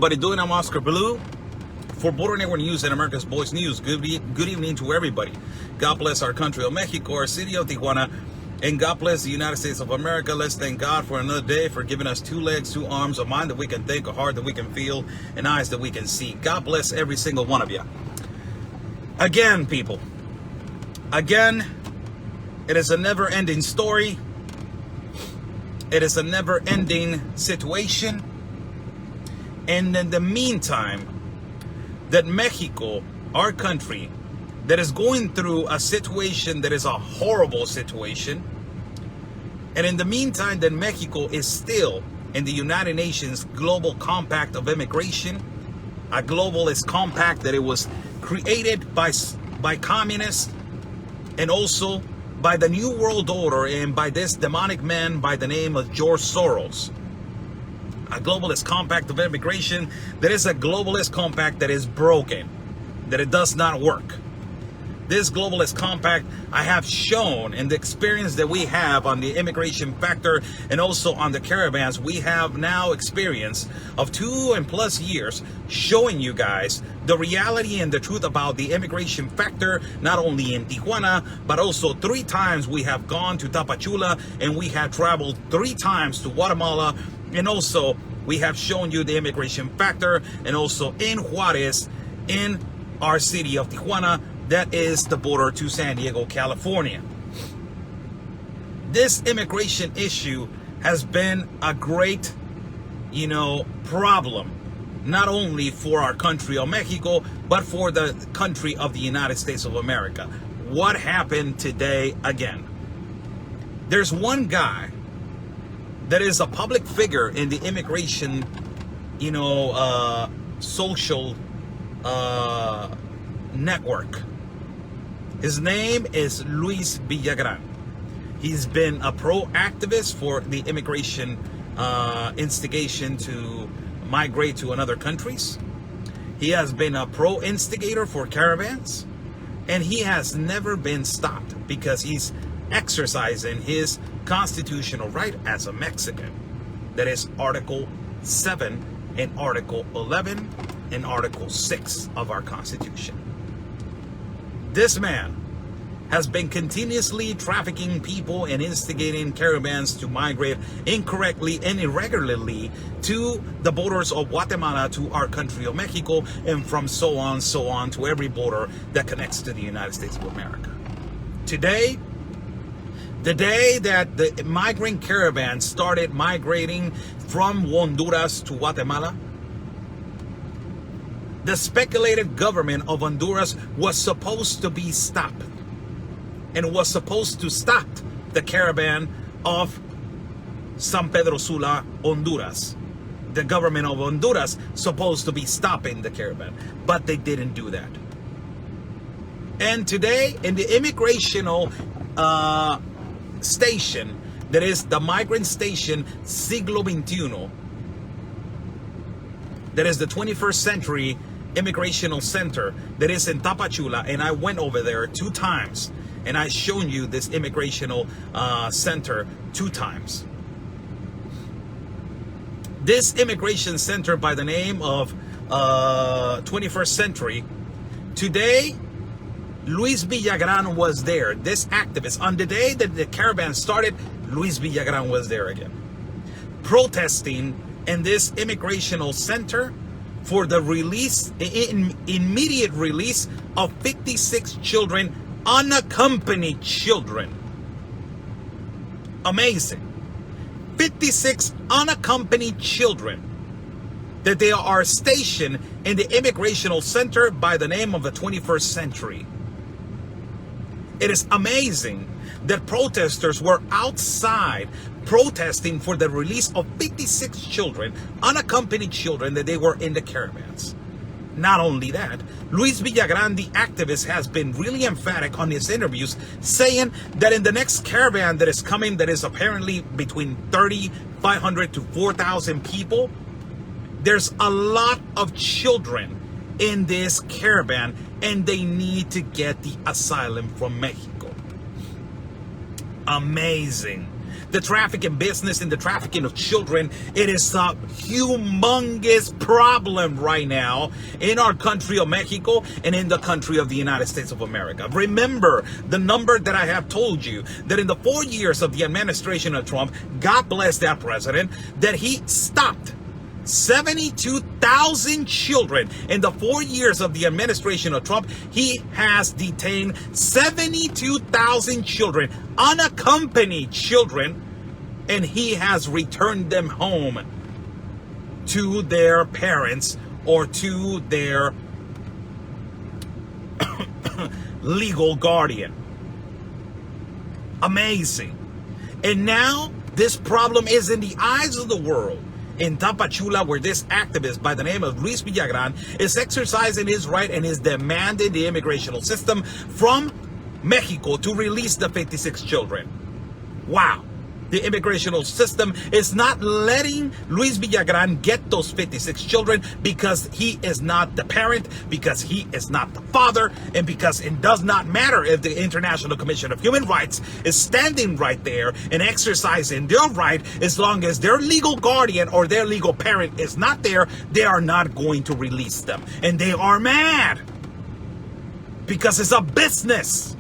everybody doing? I'm Oscar Blue for Border Network News and America's Voice News. Good evening to everybody. God bless our country of Mexico, our city of Tijuana, and God bless the United States of America. Let's thank God for another day, for giving us 2 legs, 2 arms, a mind that we can think, a heart that we can feel, and eyes that we can see. God bless every single one of you. Again, people. Again, it is a never-ending story. It is a never-ending situation. And in the meantime, that Mexico, our country, that is going through a situation that is a horrible situation. And in the meantime, that Mexico is still in the United Nations Global Compact of Immigration, a globalist compact that it was created by communists and also by the New World Order and by this demonic man by the name of George Soros. A globalist compact of immigration that is a globalist compact that is broken, that it does not work. This globalist compact I have shown in the experience that we have on the immigration factor and also on the caravans. We have now experience of 2+ years showing you guys the reality and the truth about the immigration factor, not only in Tijuana, but also 3 times we have gone to Tapachula and we have traveled 3 times to Guatemala. And also, we have shown you the immigration factor and also in Juarez, in our city of Tijuana, that is the border to San Diego, California. This immigration issue has been a great, problem, not only for our country of Mexico, but for the country of the United States of America. What happened today again? There's one guy that is a public figure in the immigration, social network. His name is Luis Villagran. He's been a pro-activist for the immigration instigation to migrate to other countries. He has been a pro-instigator for caravans, and he has never been stopped because he's exercising his constitutional right as a Mexican. That is Article 7 and Article 11 and Article 6 of our Constitution. This man has been continuously trafficking people and instigating caravans to migrate incorrectly and irregularly to the borders of Guatemala to our country of Mexico, and from so on to every border that connects to the United States of America. Today, the day that the migrant caravan started migrating from Honduras to Guatemala, the speculated government of Honduras was supposed to be stopped and was supposed to stop the caravan of San Pedro Sula, Honduras. The government of Honduras supposed to be stopping the caravan, but they didn't do that. And today, in the immigrational station, that is the migrant station Siglo XXI, that is the 21st century immigrational center that is in Tapachula, and I went over there 2 times and I shown you this immigrational center 2 times. This immigration center by the name of 21st century, today Luis Villagran was there. This activist, on the day that the caravan started, Luis Villagran was there again, protesting in this immigrational center for the immediate release of 56 children, unaccompanied children. Amazing. 56 unaccompanied children that they are stationed in the immigrational center by the name of the 21st century. It is amazing that protesters were outside protesting for the release of 56 children, unaccompanied children, that they were in the caravans. Not only that, Luis Villagran, the activist, has been really emphatic on his interviews, saying that in the next caravan that is coming, that is apparently between 3,500 to 4,000 people, there's a lot of children in this caravan and they need to get the asylum from Mexico. Amazing the trafficking business and the trafficking of children. It is a humongous problem right now in our country of Mexico and in the country of the United States of America. Remember the number that I have told you, that in the 4 years of the administration of Trump, God bless that president, that he stopped 72,000 children. In the 4 years of the administration of Trump, he has detained 72,000 children, unaccompanied children, and he has returned them home to their parents or to their legal guardian. Amazing. And now this problem is in the eyes of the world. In Tapachula, where this activist by the name of Luis Villagran is exercising his right and is demanding the immigration system from Mexico to release the 56 children. Wow. The immigration system is not letting Luis Villagran get those 56 children because he is not the parent, because he is not the father, and because it does not matter if the International Commission of Human Rights is standing right there and exercising their right. As long as their legal guardian or their legal parent is not there, they are not going to release them. And they are mad because it's a business.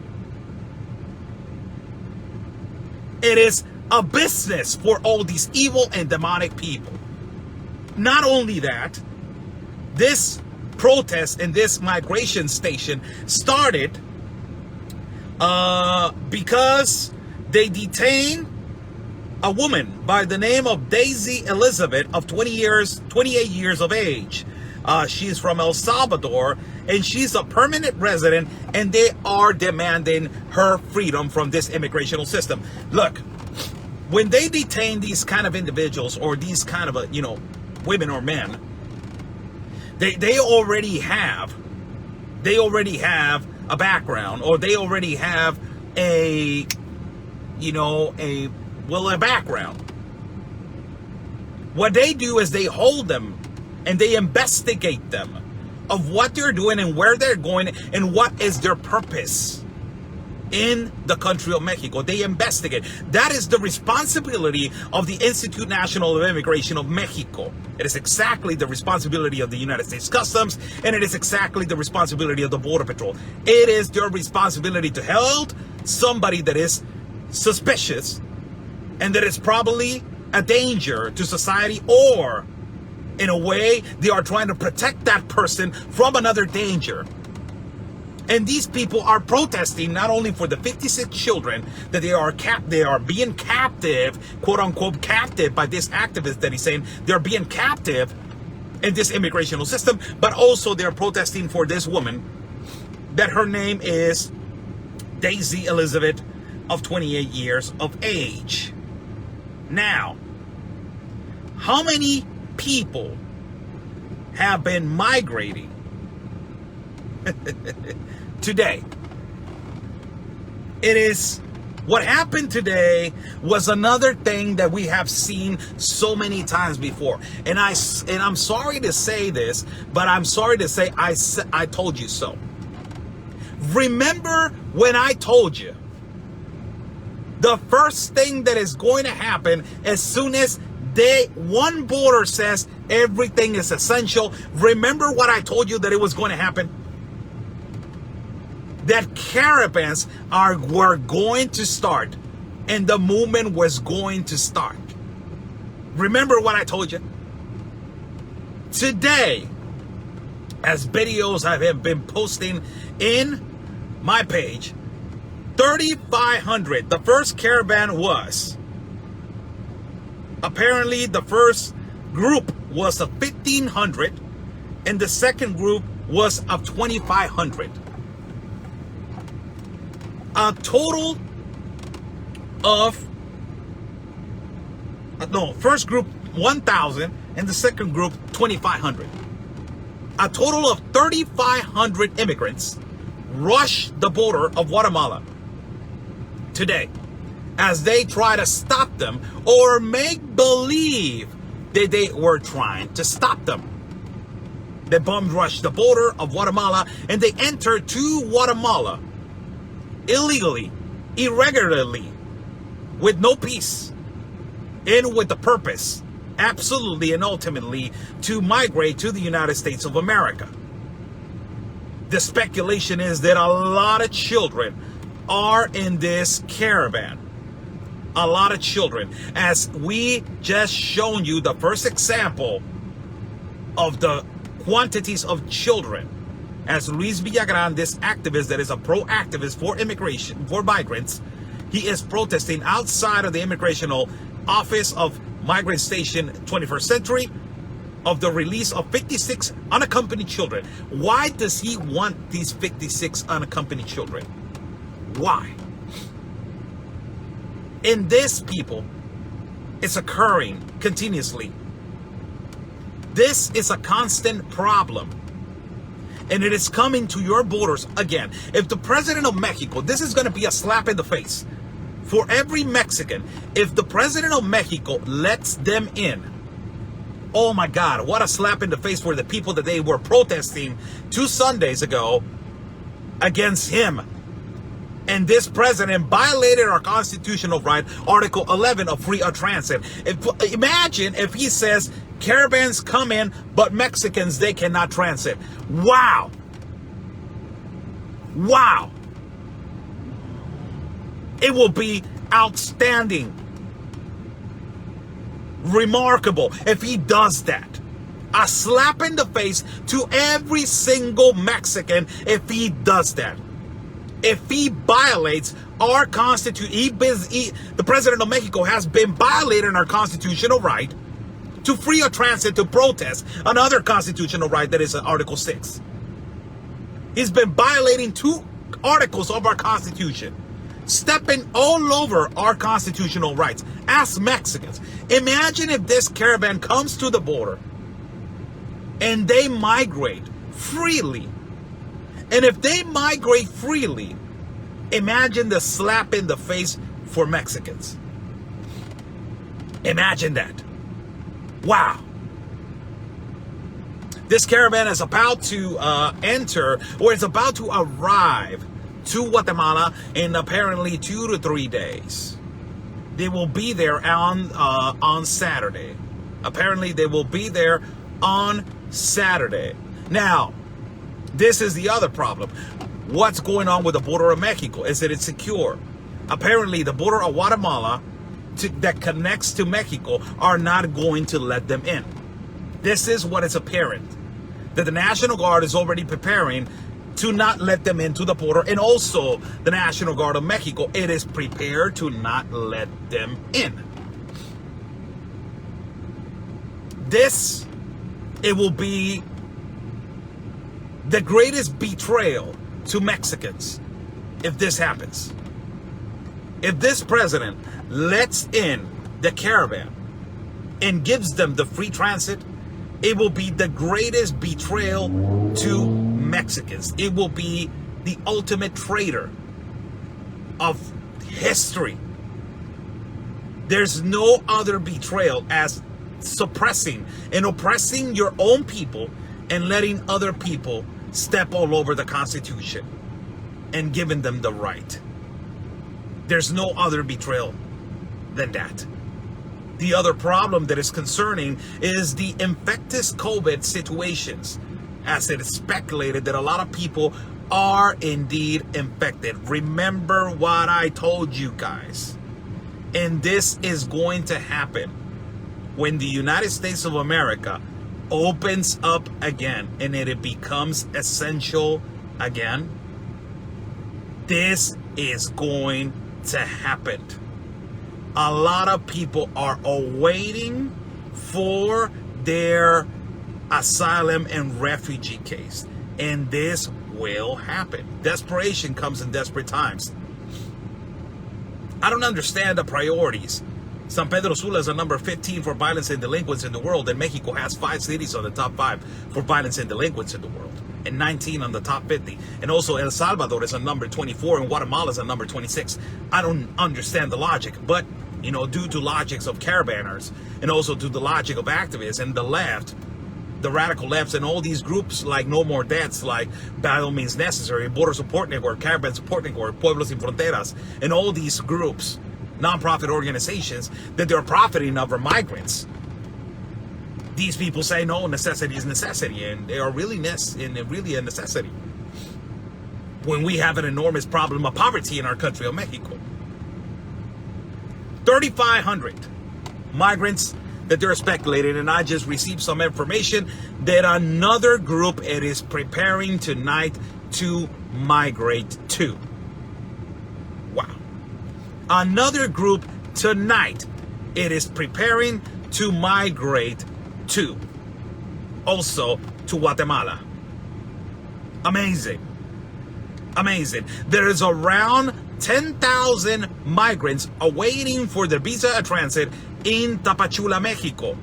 It is a business for all these evil and demonic people. Not only that, this protest and this migration station started because they detained a woman by the name of Daisy Elizabeth of 28 years of age. She's from El Salvador, and she's a permanent resident, and they are demanding her freedom from this immigration system. Look, when they detain these kind of individuals or these kind of, women or men, they already have a background, or they already have a background. What they do is they hold them and they investigate them of what they're doing and where they're going and what is their purpose in the country of Mexico. They investigate. That is the responsibility of the Institute Nacional of Immigration of Mexico. It is exactly the responsibility of the United States Customs, and it is exactly the responsibility of the Border Patrol. It is their responsibility to hold somebody that is suspicious and that is probably a danger to society, or in a way they are trying to protect that person from another danger. And these people are protesting not only for the 56 children that they are being captive, quote unquote captive, by this activist that he's saying they're being captive in this immigration system, but also they're protesting for this woman that her name is Daisy Elizabeth of 28 years of age. Now, how many people have been migrating today? It is what happened today was another thing that we have seen so many times before. And I'm sorry to say this, but I'm sorry to say I told you so. Remember when I told you the first thing that is going to happen as soon as one border says everything is essential? Remember what I told you that it was going to happen? That caravans were going to start, and the movement was going to start. Remember what I told you? Today, as videos I have been posting in my page, 3,500. The first caravan was. Apparently, the first group was of 1,500, and the second group was of 2,500. A total of, first group 1,000 and the second group 2,500. A total of 3,500 immigrants rushed the border of Guatemala today as they try to stop them or make believe that they were trying to stop them. They bum rushed the border of Guatemala and they entered to Guatemala illegally, irregularly, with no peace, in with the purpose, absolutely and ultimately, to migrate to the United States of America. The speculation is that a lot of children are in this caravan. A lot of children. As we just shown you the first example of the quantities of children, as Luis Villagran, this activist that is a pro-activist for immigration, for migrants, he is protesting outside of the immigration office of Migrant Station 21st Century of the release of 56 unaccompanied children. Why does he want these 56 unaccompanied children? Why? And this, people, is occurring continuously. This is a constant problem. And it is coming to your borders again. If the president of Mexico, this is going to be a slap in the face for every Mexican. If the president of Mexico lets them in, oh my God, what a slap in the face for the people that they were protesting 2 Sundays ago against him. And this president violated our constitutional right, Article 11 of free transit. Imagine if he says caravans come in, but Mexicans, they cannot transit. Wow. Wow. It will be outstanding. Remarkable if he does that. A slap in the face to every single Mexican if he does that. If he violates our constitution, the president of Mexico has been violating our constitutional right to free of transit, to protest another constitutional right that is Article 6. He's been violating 2 articles of our constitution, stepping all over our constitutional rights as Mexicans. Imagine if this caravan comes to the border and they migrate freely. And if they migrate freely, imagine the slap in the face for Mexicans. Imagine that. Wow. This caravan is about to enter, or it's about to arrive to Guatemala in apparently 2 to 3 days. They will be there on Saturday. Apparently they will be there on Saturday. Now, this is the other problem. What's going on with the border of Mexico? Is that it's secure? Apparently, the border of Guatemala that connects to Mexico are not going to let them in. This is what is apparent. That the National Guard is already preparing to not let them into the border. And also, the National Guard of Mexico, it is prepared to not let them in. This, it will be the greatest betrayal to Mexicans if this happens. If this president lets in the caravan and gives them the free transit, it will be the greatest betrayal to Mexicans. It will be the ultimate traitor of history. There's no other betrayal as suppressing and oppressing your own people and letting other people step all over the Constitution and giving them the right. There's no other betrayal than that. The other problem that is concerning is the infectious COVID situations, as it is speculated that a lot of people are indeed infected. Remember what I told you guys. And this is going to happen when the United States of America opens up again and it becomes essential again. This is going to happen. A lot of people are awaiting for their asylum and refugee case, and this will happen. Desperation comes in desperate times. I don't understand the priorities. San Pedro Sula is a number 15 for violence and delinquents in the world, and Mexico has 5 cities on the top 5 for violence and delinquents in the world, and 19 on the top 50. And also El Salvador is a number 24, and Guatemala is a number 26. I don't understand the logic, but you know, due to logics of caravanners and also to the logic of activists and the left, the radical lefts, and all these groups like No More Deaths, like By All Means Necessary, Border Support Network, Caravan Support Network, Pueblos Sin Fronteras, and all these groups nonprofit organizations that they're profiting over migrants. These people say no, necessity is necessity, and they are really really a necessity. When we have an enormous problem of poverty in our country of Mexico. 3,500 migrants that they're speculating, and I just received some information that another group it is preparing tonight to migrate to. Wow. Another group tonight it is preparing to migrate to. Also to Guatemala. Amazing. Amazing. There is around 10,000 migrants awaiting for their visa transit in Tapachula, Mexico,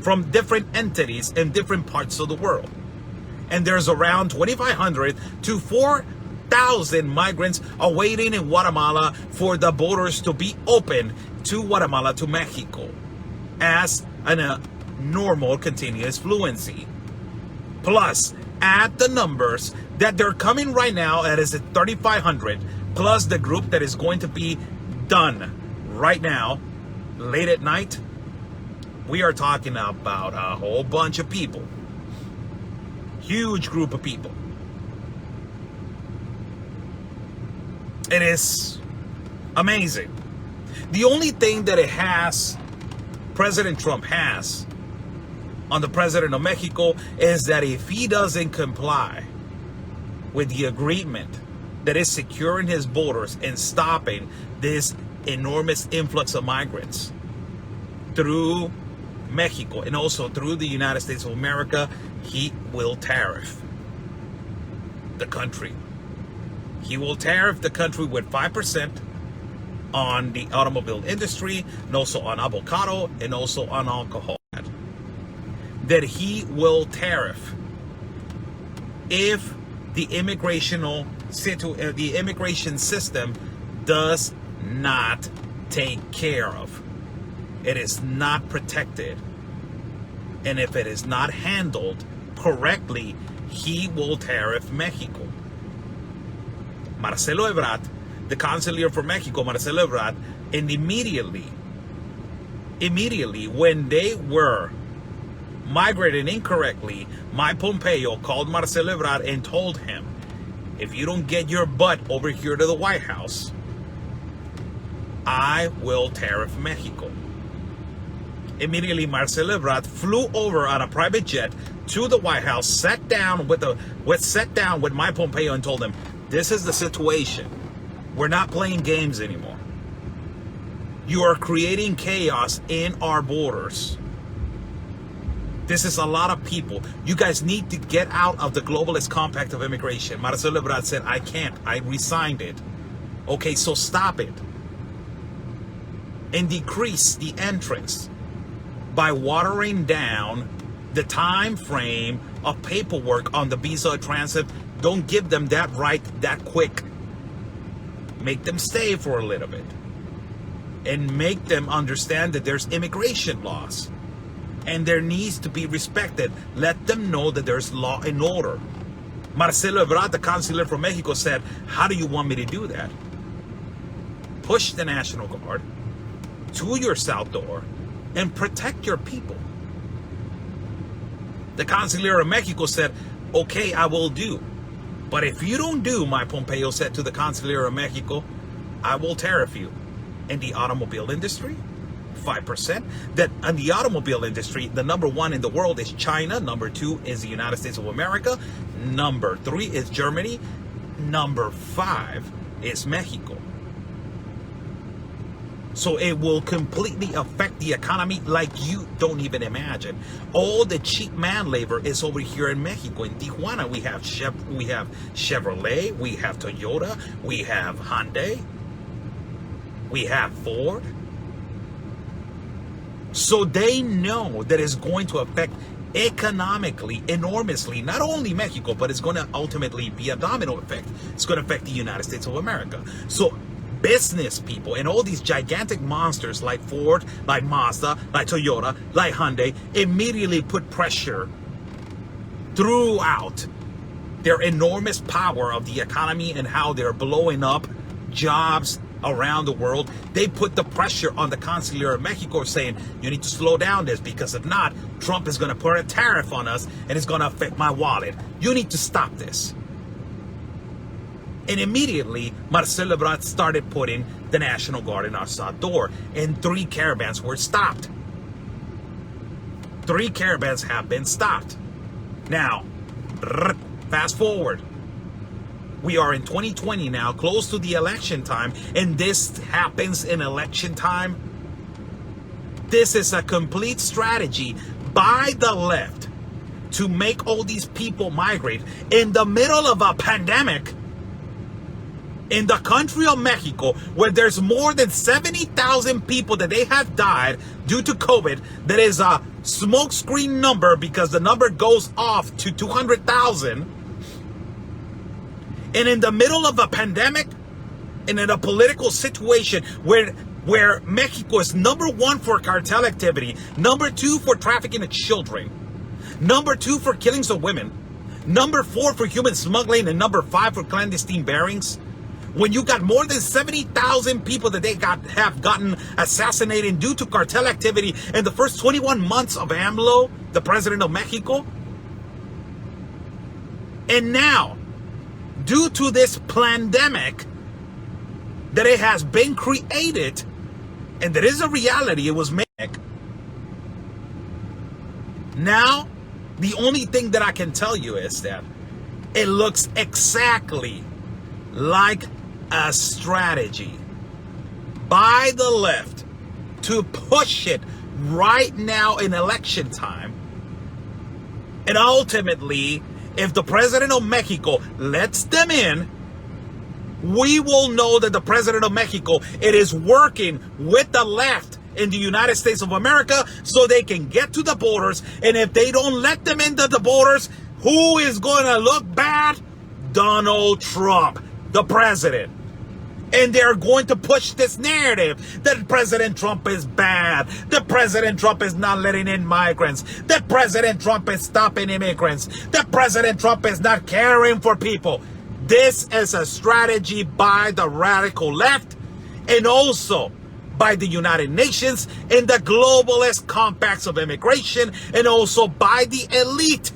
from different entities in different parts of the world. And there's around 2,500 to 4,000 migrants awaiting in Guatemala for the borders to be open to Guatemala to Mexico as a normal continuous fluency. Plus, add the numbers that they're coming right now, that is at 3,500, plus the group that is going to be done right now, late at night. We are talking about a whole bunch of people. Huge group of people. It is amazing. The only thing that President Trump has on the president of Mexico is that if he doesn't comply with the agreement that is securing his borders and stopping this enormous influx of migrants through Mexico and also through the United States of America, he will tariff the country. He will tariff the country with 5% on the automobile industry and also on avocado and also on alcohol. That he will tariff if the immigration system does not take care of. It is not protected. And if it is not handled correctly, he will tariff Mexico. Marcelo Ebrard, the Canciller for Mexico, Marcelo Ebrard, and immediately when they were migrated incorrectly, Mike Pompeo called Marcelo Ebrard and told him, if you don't get your butt over here to the White House, I will tariff Mexico. Immediately, Marcelo Ebrard flew over on a private jet to the White House, sat down with Mike Pompeo and told him, this is the situation. We're not playing games anymore. You are creating chaos in our borders. This is a lot of people. You guys need to get out of the globalist compact of immigration. Marcelo Ebrard said, I can't. I resigned it. Okay, so stop it. And decrease the entrance by watering down the time frame of paperwork on the visa transit. Don't give them that right that quick. Make them stay for a little bit. And make them understand that there's immigration laws. And there needs to be respected. Let them know that there's law and order. Marcelo Ebrard, the Canciller from Mexico, said, how do you want me to do that? Push the National Guard to your south door and protect your people. The Canciller of Mexico said, okay, I will do. But if you don't do, Mike Pompeo said to the Canciller of Mexico, I will tariff you. In the automobile industry, 5%. That in the automobile industry, the number one in the world is China. Number two is the United States of America. Number three is Germany. Number 5 is Mexico. So it will completely affect the economy like you don't even imagine. All the cheap man labor is over here in Mexico. In Tijuana, we have Chevrolet, we have Toyota, we have Hyundai, we have Ford. So they know that it's going to affect economically enormously, not only Mexico, but it's going to ultimately be a domino effect. It's going to affect the United States of America. So business people and all these gigantic monsters like Ford, like Mazda, like Toyota, like Hyundai immediately put pressure throughout their enormous power of the economy and how they're blowing up jobs around the world, they put the pressure on the Consulate of Mexico saying, you need to slow down this, because if not, Trump is going to put a tariff on us and it's going to affect my wallet. You need to stop this. And immediately, Marcelo Ebrard started putting the National Guard in our side door, and 3 caravans were stopped. 3 caravans have been stopped. Now, fast forward. We are in 2020 now, close to the election time, and this happens in election time. This is a complete strategy by the left to make all these people migrate in the middle of a pandemic in the country of Mexico, where there's more than 70,000 people that they have died due to COVID. That is a smokescreen number, because the number goes off to 200,000. And in the middle of a pandemic and in a political situation where Mexico is #1 for cartel activity, #2 for trafficking of children, #2 for killings of women, #4 for human smuggling, and #5 for clandestine bearings. When you got more than 70,000 people that they have gotten assassinated due to cartel activity in the first 21 months of AMLO, the president of Mexico. And now, due to this pandemic that it has been created, and that is a reality, it was made. Now, the only thing that I can tell you is that it looks exactly like a strategy by the left to push it right now in election time. And ultimately, if the president of Mexico lets them in, we will know that the president of Mexico, it is working with the left in the United States of America so they can get to the borders. And if they don't let them into the borders, who is going to look bad? Donald Trump, the president. And they're going to push this narrative that President Trump is bad, that President Trump is not letting in migrants, that President Trump is stopping immigrants, that President Trump is not caring for people. This is a strategy by the radical left, and also by the United Nations and the globalist compacts of immigration, and also by the elite.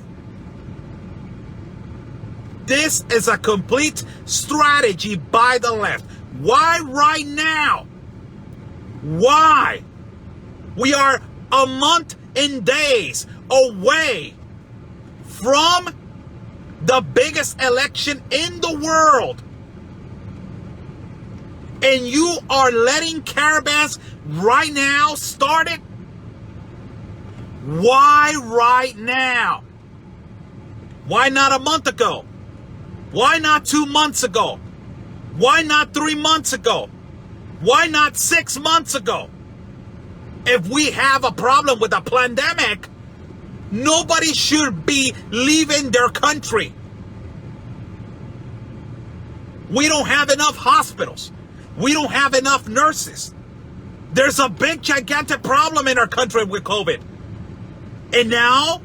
This is a complete strategy by the left. Why right now? Why? We are a month and days away from the biggest election in the world. And you are letting caravans right now start it? Why right now? Why not a month ago? Why not 2 months ago? Why not 3 months ago? Why not 6 months ago? If we have a problem with a pandemic, nobody should be leaving their country. We don't have enough hospitals. We don't have enough nurses. There's a big, gigantic problem in our country with COVID. And now,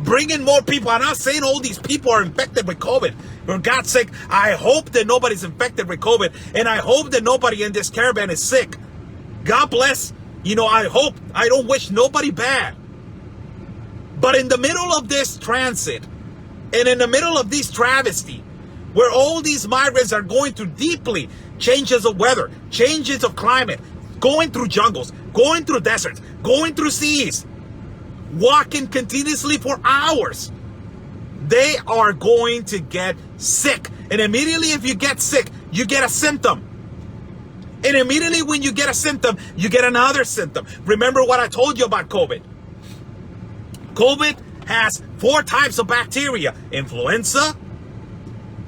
bringing more people. I'm not saying all these people are infected with COVID. For God's sake, I hope that nobody's infected with COVID. And I hope that nobody in this caravan is sick. God bless. I hope. I don't wish nobody bad. But in the middle of this transit, and in the middle of this travesty, where all these migrants are going through deeply changes of weather, changes of climate, going through jungles, going through deserts, going through seas, walking continuously for hours, they are going to get sick. And immediately if you get sick, you get a symptom. And immediately when you get a symptom, you get another symptom. Remember what I told you about COVID. COVID has 4 types of bacteria. Influenza.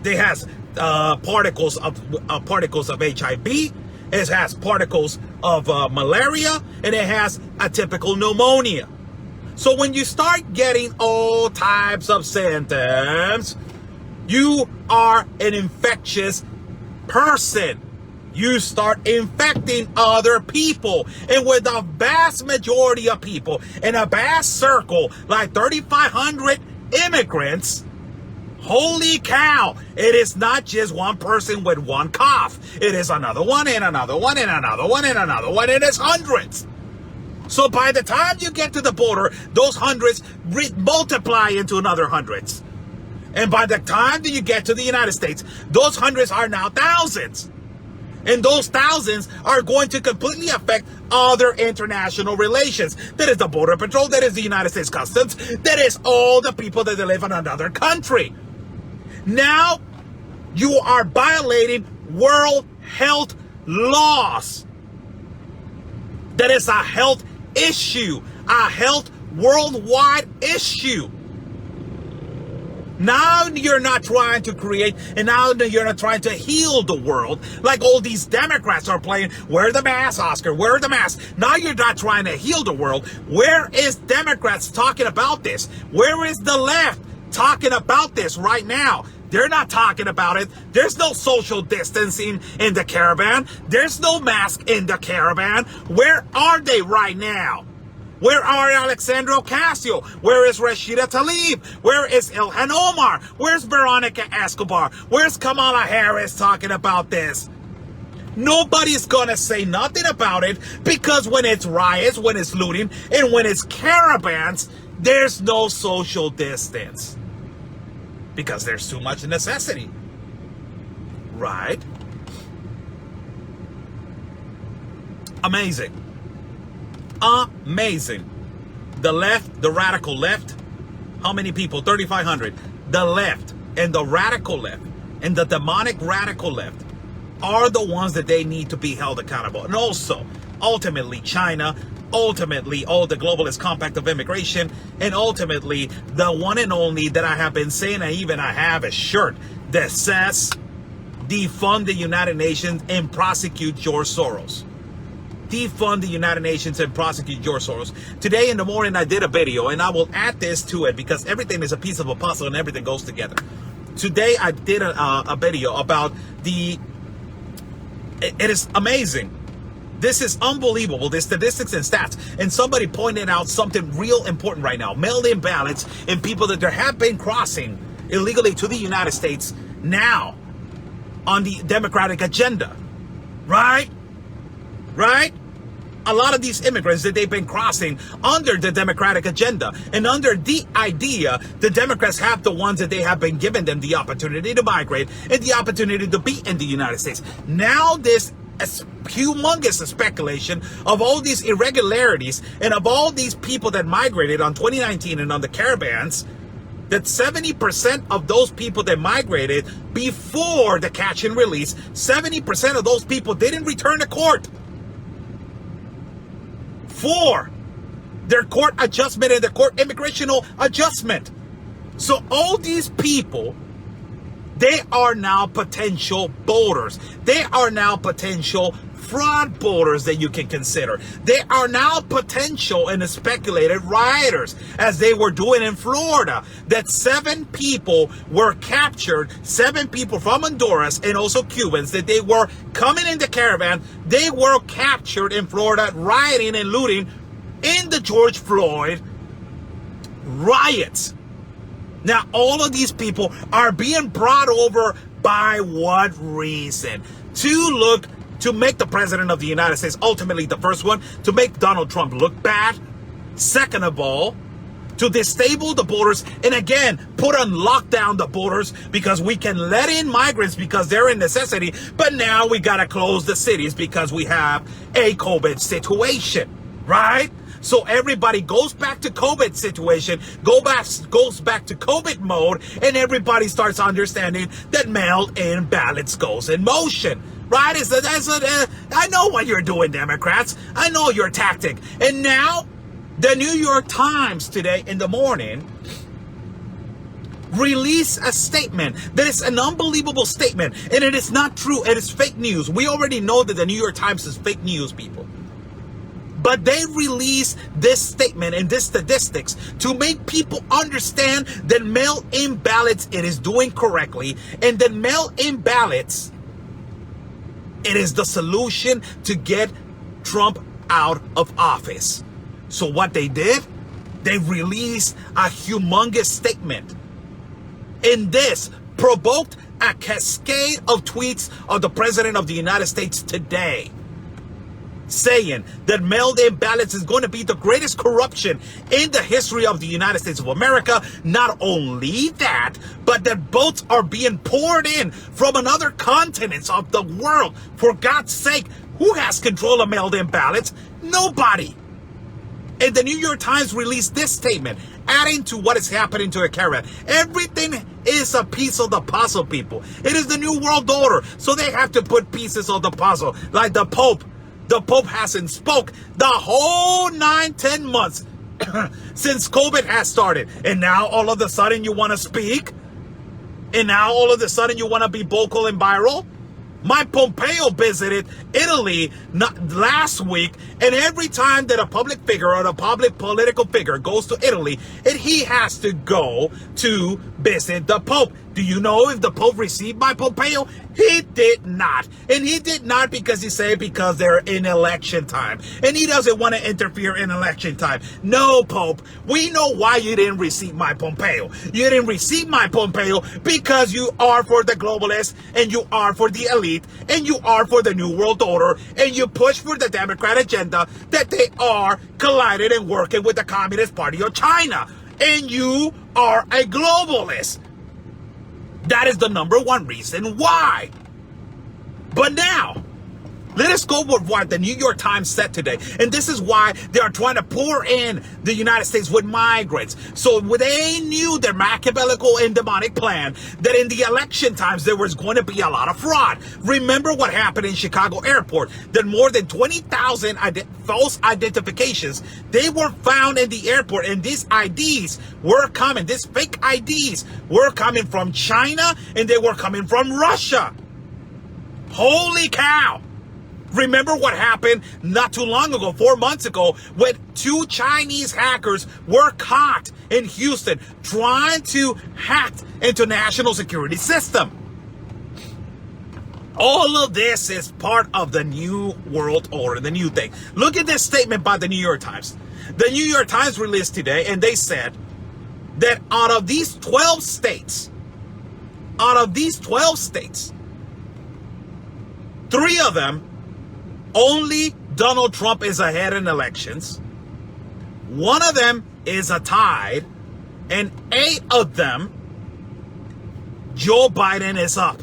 It has particles of HIV. It has particles of malaria. And it has atypical pneumonia. So when you start getting all types of symptoms, you are an infectious person. You start infecting other people. And with a vast majority of people in a vast circle, like 3,500 immigrants, Holy cow. It is not just one person with one cough. It is another one and another one and another one and another one. And it's hundreds. So by the time you get to the border, those hundreds multiply into another hundreds. And by the time that you get to the United States, those hundreds are now thousands. And those thousands are going to completely affect other international relations. That is the Border Patrol, that is the United States Customs, that is all the people that live in another country. Now, you are violating World Health laws. That is a health issue, a health worldwide issue. Now you're not trying to create, and now you're not trying to heal the world like all these Democrats are playing. Wear the mask, Oscar, wear the mask. Now you're not trying to heal the world. Where is Democrats talking about this? Where is the left talking about this right now? They're not talking about it. There's no social distancing in the Caravan. There's no mask in the Caravan. Where are they right now? Where are Alexandra Ocasio? Where is Rashida Tlaib? Where is Ilhan Omar? Where's Veronica Escobar? Where's Kamala Harris talking about this? Nobody's gonna say nothing about it because when it's riots, when it's looting, and when it's caravans, there's no social distance. Because there's too much necessity. Right? Amazing. Amazing. The left, the radical left, how many people? 3,500. The left and the radical left and the demonic radical left are the ones that they need to be held accountable. And also, ultimately, China, ultimately, all the globalist compact of immigration, and ultimately, the one and only that I have been saying, I have a shirt that says, defund the United Nations and prosecute George Soros. Defund the United Nations and prosecute George Soros. Today in the morning, I did a video, and I will add this to it because everything is a piece of a puzzle and everything goes together. Today, I did a video about it is amazing. This is unbelievable, the statistics and stats. And somebody pointed out something real important right now. Mail-in ballots and people that there have been crossing illegally to the United States now on the Democratic agenda. Right? Right? A lot of these immigrants that they've been crossing under the Democratic agenda and under the idea the Democrats have the ones that they have been giving them the opportunity to migrate and the opportunity to be in the United States. Now this humongous speculation of all these irregularities and of all these people that migrated on 2019 and on the caravans, that 70% of those people that migrated before the catch and release, 70% of those people didn't return to court for their court adjustment and their court immigrational adjustment. So all these people, they are now potential voters. They are now potential fraud voters that you can consider. They are now potential and speculated rioters, as they were doing in Florida. That 7 people were captured, 7 people from Honduras and also Cubans, that they were coming in the caravan. They were captured in Florida, rioting and looting in the George Floyd riots. Now, all of these people are being brought over by what reason? To make the president of the United States, ultimately the first one, to make Donald Trump look bad. Second of all, to destabilize the borders and again, put on lockdown the borders because we can let in migrants because they're a necessity. But now we got to close the cities because we have a COVID situation, right? So everybody goes back to COVID situation, goes back to COVID mode, and everybody starts understanding that mail-in ballots goes in motion. Right? I know what you're doing, Democrats. I know your tactic. And now, the New York Times today in the morning released a statement that is an unbelievable statement. And it is not true. It is fake news. We already know that the New York Times is fake news, people. But they released this statement and this statistics to make people understand that mail-in ballots, it is doing correctly. And that mail-in ballots, it is the solution to get Trump out of office. So what they did, they released a humongous statement And this provoked a cascade of tweets of the President of the United States today, saying that mail-in ballots is going to be the greatest corruption in the history of the United States of America. Not only that, but that votes are being poured in from another continents of the world. For God's sake, who has control of mail-in ballots? Nobody. And the New York Times released this statement, adding to what is happening to a Caravan. Everything is a piece of the puzzle, people. It is the New World Order, so they have to put pieces of the puzzle, like the Pope. The Pope hasn't spoke the whole 9-10 months since COVID has started. And now all of a sudden you want to speak? And now all of a sudden you want to be vocal and viral? Mike Pompeo visited Italy last week, and every time that a public figure or a public political figure goes to Italy, he has to go to visit the Pope. Do you know if the Pope received Mike Pompeo? He did not. And he did not because he said because they're in election time. And he doesn't want to interfere in election time. No, Pope, we know why you didn't receive Mike Pompeo. You didn't receive Mike Pompeo because you are for the globalists, and you are for the elite, and you are for the New World Order, and you push for the Democrat agenda that they are collided and working with the Communist Party of China. And you are a globalist. That is the number one reason why. But now, let us go with what the New York Times said today. And this is why they are trying to pour in the United States with migrants. So they knew their Machiavellical and demonic plan that in the election times there was going to be a lot of fraud. Remember what happened in Chicago airport, that more than 20,000 false identifications, they were found in the airport, and these IDs were coming, these fake IDs were coming from China, and they were coming from Russia. Holy cow. Remember what happened not too long ago, 4 months ago, when 2 Chinese hackers were caught in Houston trying to hack into national security system. All of this is part of the New World Order, the new thing. Look at this statement by the New York Times. The New York Times released today, and they said that out of these 12 states, 3 of them, only Donald Trump is ahead in elections. 1 of them is a tie, and 8 of them, Joe Biden is up.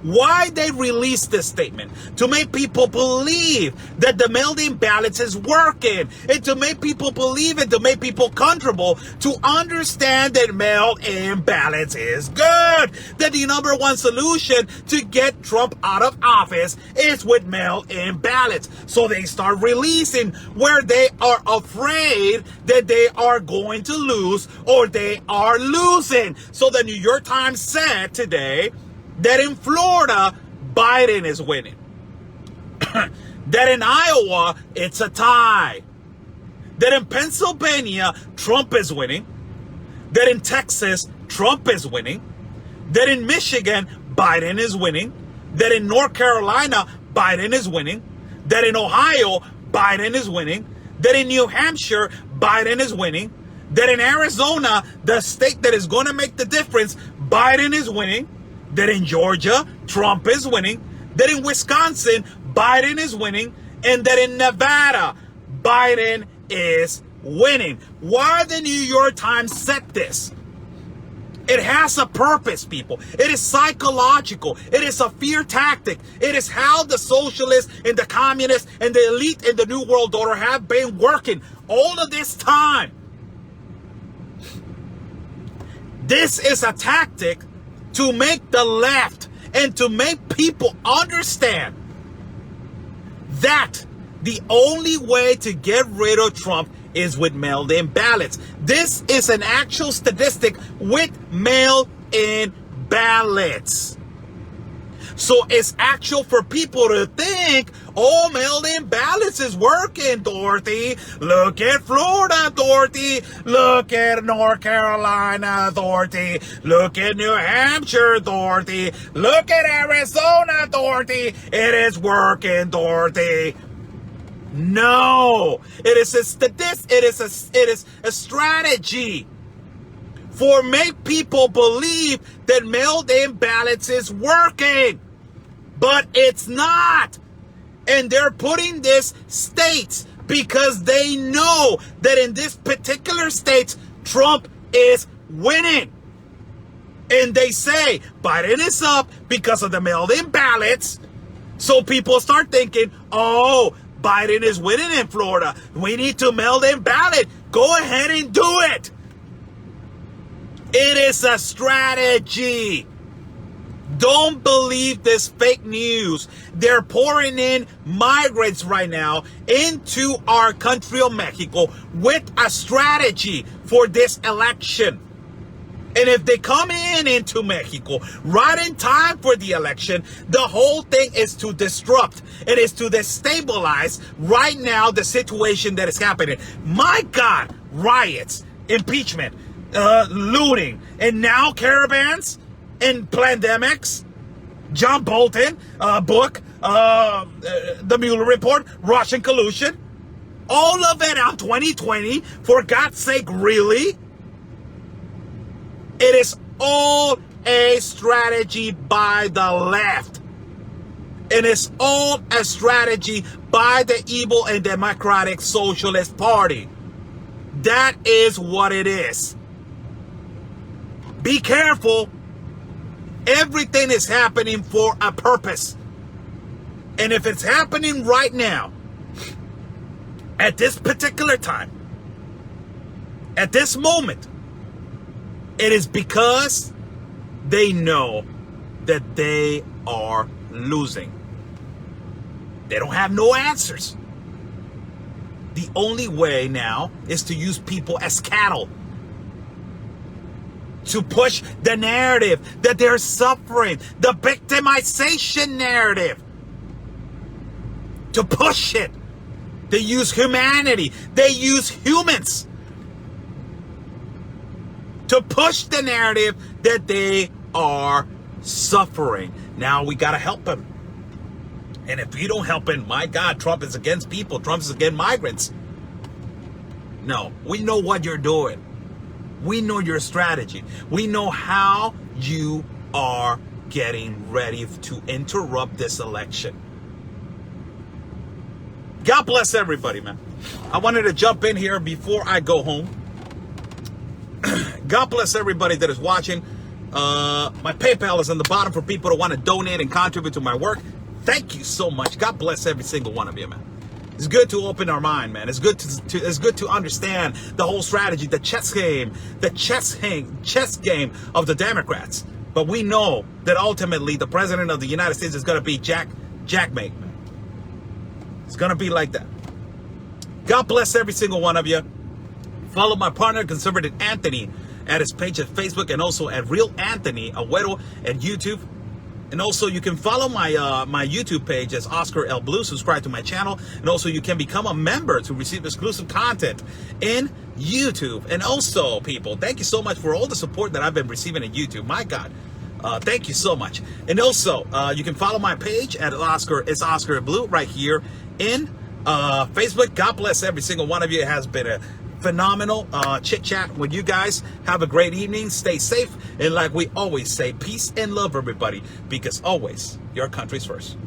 Why they released this statement? To make people believe that the mail-in ballots is working, and to make people believe and to make people comfortable to understand that mail-in ballots is good. That the number one solution to get Trump out of office is with mail-in ballots. So they start releasing where they are afraid that they are going to lose or they are losing. So the New York Times said today that in Florida, Biden is winning. That in Iowa, it's a tie. That in Pennsylvania, Trump is winning. That in Texas, Trump is winning. That in Michigan, Biden is winning. That in North Carolina, Biden is winning. That in Ohio, Biden is winning. That in New Hampshire, Biden is winning. That in Arizona, the state that is going to make the difference, Biden is winning. That in Georgia, Trump is winning. That in Wisconsin, Biden is winning. And that in Nevada, Biden is winning. Why the New York Times said this? It has a purpose, people. It is psychological. It is a fear tactic. It is how the socialists and the communists and the elite in the New World Order have been working all of this time. This is a tactic to make the left and to make people understand that the only way to get rid of Trump is with mail-in ballots. This is an actual statistic with mail-in ballots. So it's actual for people to think, oh, mail-in ballots is working, Dorothy. Look at Florida, Dorothy. Look at North Carolina, Dorothy. Look at New Hampshire, Dorothy. Look at Arizona, Dorothy. It is working, Dorothy. No, it is a statistic. It is a strategy for make people believe that mailed-in ballots is working. But it's not. And they're putting this states because they know that in this particular states, Trump is winning. And they say Biden is up because of the mailed-in ballots. So people start thinking, oh, Biden is winning in Florida. We need to mail-in ballot. Go ahead and do it. It is a strategy. Don't believe this fake news. They're pouring in migrants right now into our country of Mexico with a strategy for this election. And if they come into Mexico right in time for the election, the whole thing is to disrupt. It is to destabilize right now the situation that is happening. My God, riots, impeachment, looting, and now caravans and pandemics. John Bolton book, the Mueller report, Russian collusion. All of it out 2020. For God's sake, really? It is all a strategy by the left. It is all a strategy by the evil and democratic socialist party. That is what it is. Be careful. Everything is happening for a purpose. And if it's happening right now, at this particular time, at this moment, it is because they know that they are losing. They don't have no answers. The only way now is to use people as cattle. To push the narrative that they're suffering. The victimization narrative. To push it. They use humanity. They use humans. To push the narrative that they are suffering. Now we got to help them. And if you don't help them, my God, Trump is against people. Trump is against migrants. No, we know what you're doing. We know your strategy. We know how you are getting ready to interrupt this election. God bless everybody, man. I wanted to jump in here before I go home. God bless everybody that is watching. My PayPal is on the bottom for people that want to donate and contribute to my work. Thank you so much. God bless every single one of you, man. It's good to open our mind, man. It's good to understand the whole strategy, the chess game of the Democrats. But we know that ultimately the president of the United States is going to be jackmate, man. It's going to be like that. God bless every single one of you. Follow my partner, Conservative Anthony, at his page at Facebook, and also at Real Anthony Agüero at YouTube. And also you can follow my my YouTube page as Oscar L. Blue. Subscribe to my channel. And also you can become a member to receive exclusive content in YouTube. And also, people, thank you so much for all the support that I've been receiving in YouTube. My God. Thank you so much. And also, you can follow my page at Oscar Blue right here in Facebook. God bless every single one of you. It has been a phenomenal chit chat with you guys. Have a great evening. Stay safe. And like we always say, peace and love, everybody, because always your country's first.